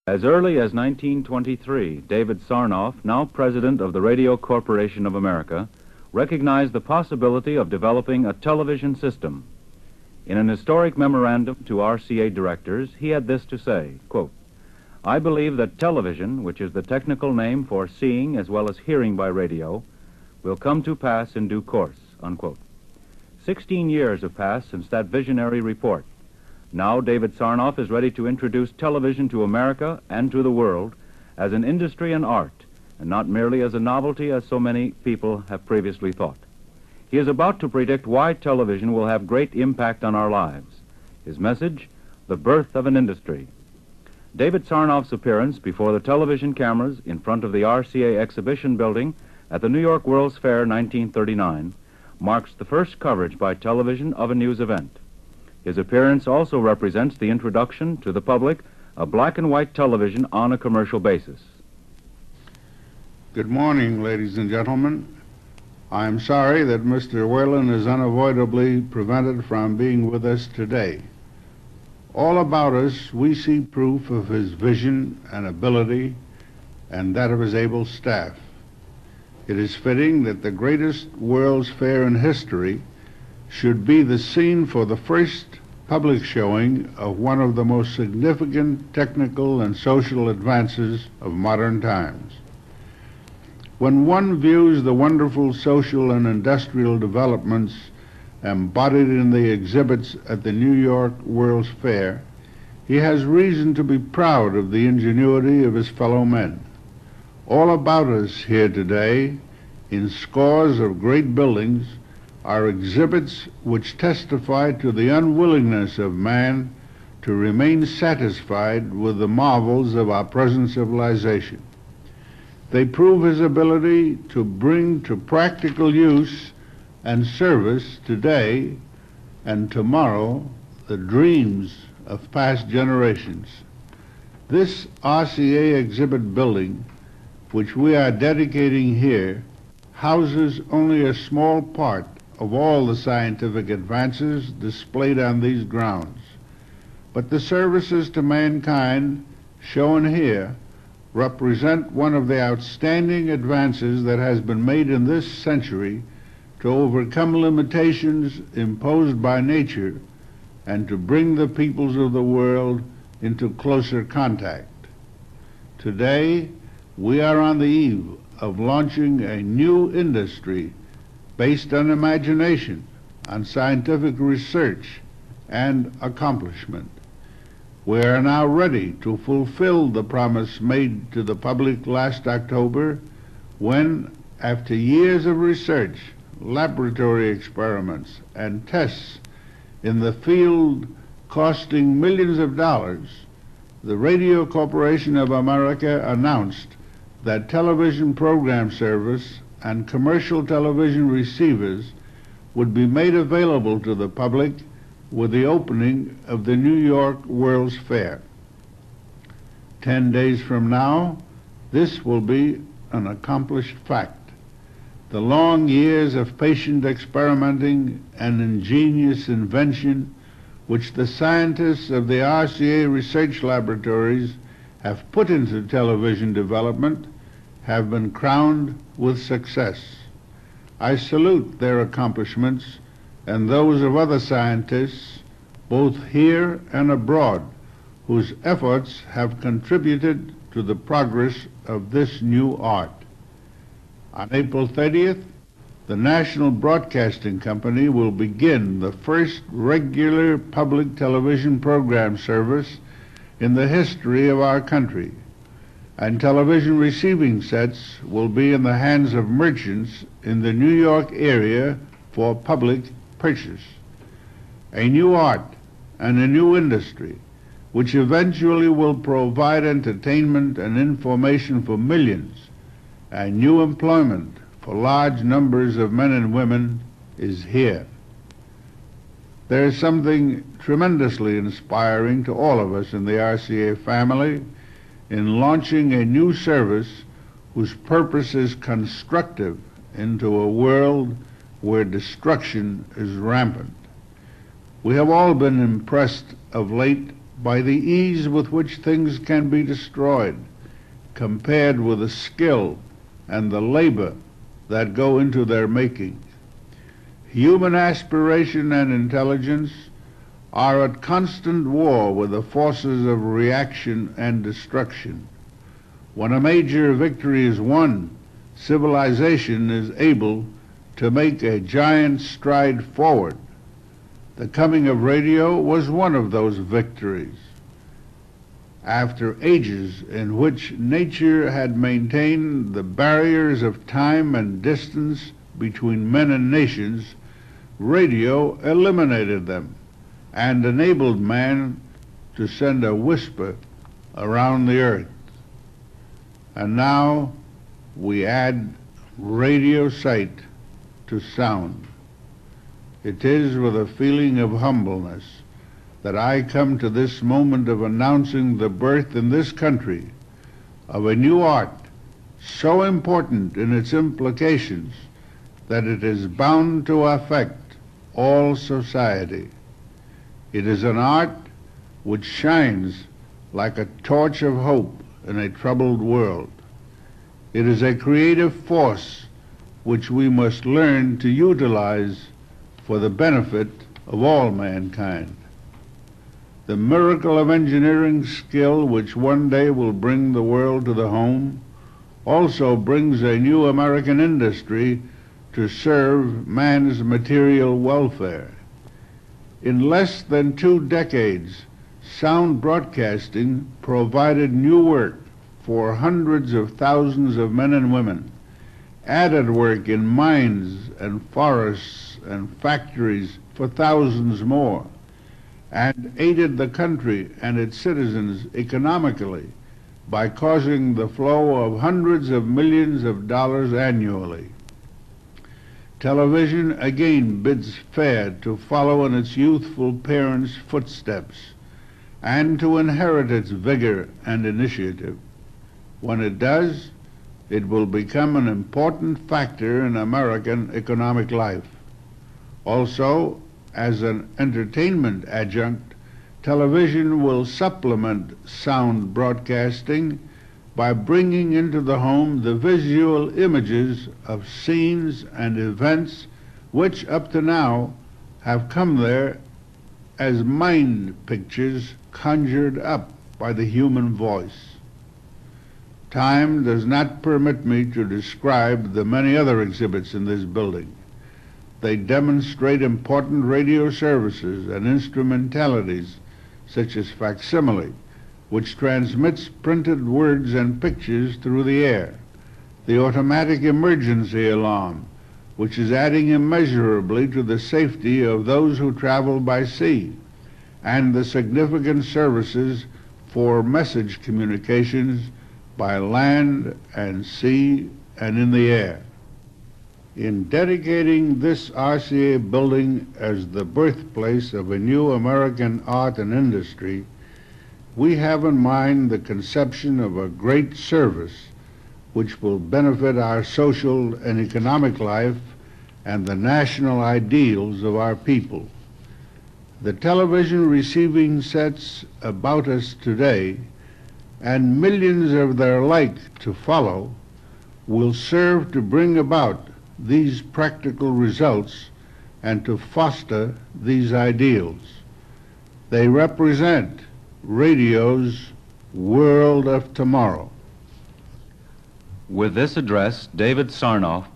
As early as 1923, David Sarnoff, now president of the Radio Corporation of America, recognized the possibility of developing a television system. In an historic memorandum to RCA directors, he had this to say, quote, "I believe that television, which is the technical name for seeing as well as hearing by radio, will come to pass in due course," unquote. 16 years have passed since that visionary report. Now David Sarnoff is ready to introduce television to America and to the world as an industry and art, and not merely as a novelty as so many people have previously thought. He is about to predict why television will have great impact on our lives. His message, the birth of an industry. David Sarnoff's appearance before the television cameras in front of the RCA exhibition building at the New York World's Fair 1939 marks the first coverage by television of a news event. His appearance also represents the introduction to the public of black and white television on a commercial basis. Good morning, ladies and gentlemen. I am sorry that Mr. Whalen is unavoidably prevented from being with us today. All about us, we see proof of his vision and ability and that of his able staff. It is fitting that the greatest World's Fair in history should be the scene for the first public showing of one of the most significant technical and social advances of modern times. When one views the wonderful social and industrial developments embodied in the exhibits at the New York World's Fair, he has reason to be proud of the ingenuity of his fellow men. All about us here today, in scores of great buildings, are exhibits which testify to the unwillingness of man to remain satisfied with the marvels of our present civilization. They prove his ability to bring to practical use and service today and tomorrow the dreams of past generations. This RCA exhibit building, which we are dedicating here, houses only a small part of all the scientific advances displayed on these grounds. But the services to mankind shown here represent one of the outstanding advances that has been made in this century to overcome limitations imposed by nature and to bring the peoples of the world into closer contact. Today, we are on the eve of launching a new industry based on imagination, on scientific research and accomplishment. We are now ready to fulfill the promise made to the public last October when, after years of research, laboratory experiments, and tests in the field costing millions of dollars, the Radio Corporation of America announced that television program service and commercial television receivers would be made available to the public with the opening of the New York World's Fair. 10 days from now, this will be an accomplished fact. The long years of patient experimenting and ingenious invention which the scientists of the RCA research laboratories have put into television development have been crowned with success. I salute their accomplishments and those of other scientists, both here and abroad, whose efforts have contributed to the progress of this new art. On April 30th, the National Broadcasting Company will begin the first regular public television program service in the history of our country, and television receiving sets will be in the hands of merchants in the New York area for public purchase. A new art and a new industry, which eventually will provide entertainment and information for millions, and new employment for large numbers of men and women, is here. There is something tremendously inspiring to all of us in the RCA family in launching a new service whose purpose is constructive into a world where destruction is rampant. We have all been impressed of late by the ease with which things can be destroyed, compared with the skill and the labor that go into their making. Human aspiration and intelligence are at constant war with the forces of reaction and destruction. When a major victory is won, civilization is able to make a giant stride forward. The coming of radio was one of those victories. After ages in which nature had maintained the barriers of time and distance between men and nations, radio eliminated them and enabled man to send a whisper around the earth. And now we add radio sight to sound. It is with a feeling of humbleness that I come to this moment of announcing the birth in this country of a new art so important in its implications that it is bound to affect all society. It is an art which shines like a torch of hope in a troubled world. It is a creative force which we must learn to utilize for the benefit of all mankind. The miracle of engineering skill which one day will bring the world to the home also brings a new American industry to serve man's material welfare. In less than 2 decades, sound broadcasting provided new work for hundreds of thousands of men and women, added work in mines and forests and factories for thousands more, and aided the country and its citizens economically by causing the flow of hundreds of millions of dollars annually. Television again bids fair to follow in its youthful parents' footsteps and to inherit its vigor and initiative. When it does, it will become an important factor in American economic life. Also, as an entertainment adjunct, television will supplement sound broadcasting by bringing into the home the visual images of scenes and events which up to now have come there as mind pictures conjured up by the human voice. Time does not permit me to describe the many other exhibits in this building. They demonstrate important radio services and instrumentalities such as facsimile, which transmits printed words and pictures through the air, the automatic emergency alarm, which is adding immeasurably to the safety of those who travel by sea, and the significant services for message communications by land and sea and in the air. In dedicating this RCA building as the birthplace of a new American art and industry, we have in mind the conception of a great service which will benefit our social and economic life and the national ideals of our people. The television receiving sets about us today, and millions of their like to follow, will serve to bring about these practical results and to foster these ideals. They represent radio's world of tomorrow. With this address, David Sarnoff